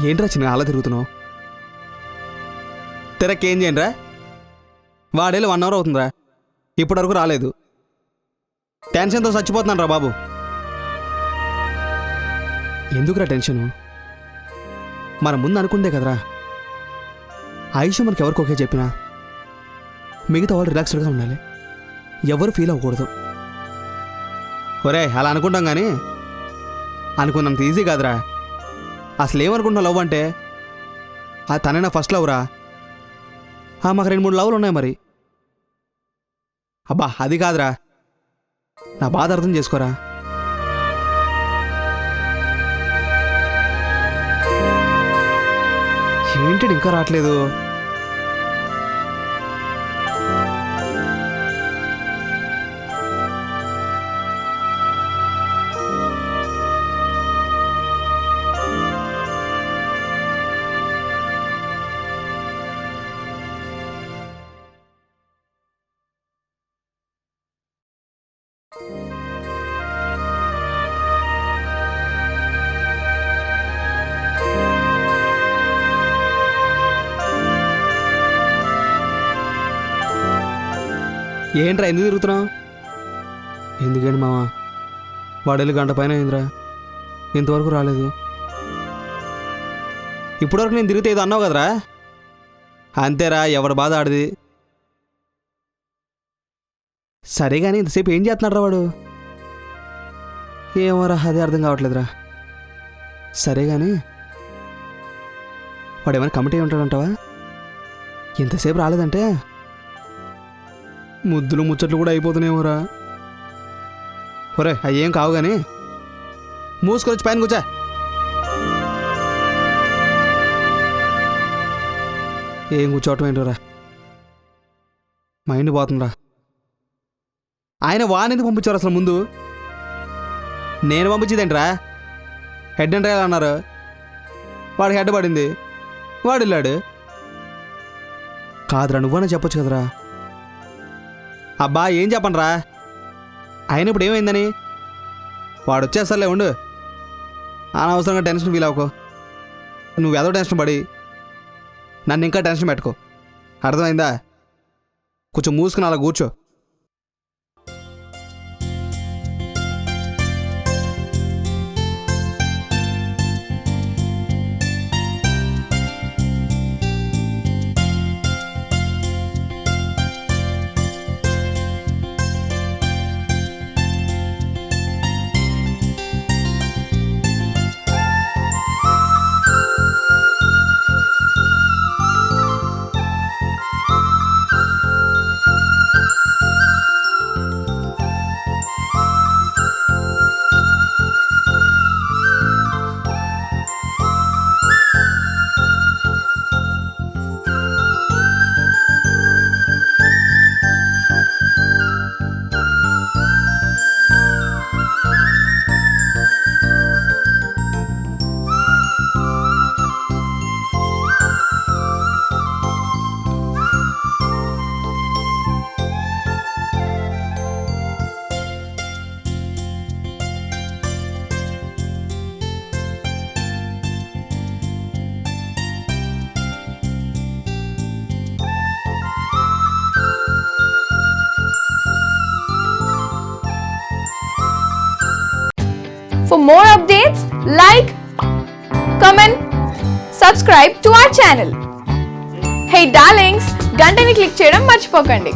ఏంట్రా చిన్న అలా తిరుగుతున్నావు? తెరకేం చేయండిరా? వాడేళ్ళు 1 అవర్ అవుతుందిరా, ఇప్పటివరకు రాలేదు. టెన్షన్తో చచ్చిపోతున్నాను రా బాబు. ఎందుకురా టెన్షను? మన ముందు అనుకుందే కదరా ఆయుష్ మనకి ఎవరికి ఓకే చెప్పినా మిగతా వాళ్ళు రిలాక్స్డ్గా ఉండాలి, ఎవరు ఫీల్ అవ్వకూడదు. ఒరే అలా అనుకుంటాం కానీ అనుకున్నంత ఈజీ కాదురా. అసలు ఏమనుకుంటున్నావు లవ్ అంటే? ఆ తనైనా ఫస్ట్ లవ్ రా. మాకు 2-3 లవ్లు ఉన్నాయి మరి. అబ్బా అది కాదురా, నా బాధ అర్థం చేసుకోరా. ఏంటి ఇంకా రావట్లేదు? ఏంట్రా ఎందుకు తిరుగుతున్నావు? ఎందుకండి మామ, వాడెళ్ళి 1 గంట పైన అయిందిరా, ఇంతవరకు రాలేదు. ఇప్పటివరకు నేను తిరిగితే ఏదో అన్నావు కదరా. అంతేరా, ఎవరి బాధ ఆడిది. సరే కానీ ఇంతసేపు ఏం చేస్తున్నాడు రా వాడు? ఏమోరా అదే అర్థం కావట్లేదురా. సరే కానీ వాడు ఏమైనా కమిటీ ఉంటాడంటావా? ఇంతసేపు రాలేదంటే ముద్దులు ముచ్చట్లు కూడా అయిపోతున్నాయేమోరా. ఒరే అయ్యేం కావు కానీ మూసుకొచ్చి పైన కూర్చో. ఏం కూర్చోవటం ఏంటోరా, మైండ్ పోతుందిరా. ఆయన వానెందుకు పంపించారు అసలు? ముందు నేను పంపించేదేంట్రా? హెడ్ అండ్ రైల్ అన్నారు, వాడికి హెడ్ పడింది, వాడు వెళ్ళాడు. కాదురా, నువ్వన్నా చెప్పొచ్చు కదరా. అబ్బా ఏం చెప్పండిరా, ఆయన ఇప్పుడు ఏమైందని? వాడు వచ్చేస్తాలే ఉండు, అనవసరంగా టెన్షన్ ఫీల్ అవ్వకు. నువ్వు ఏదో టెన్షన్ పడి నన్ను ఇంకా టెన్షన్ పెట్టుకో, అర్థమైందా? కొంచెం మూసుకుని అలా కూర్చో. For more updates, like, comment, subscribe to our channel. Hey darlings, గంటని click చేయడం మర్చిపోకండి.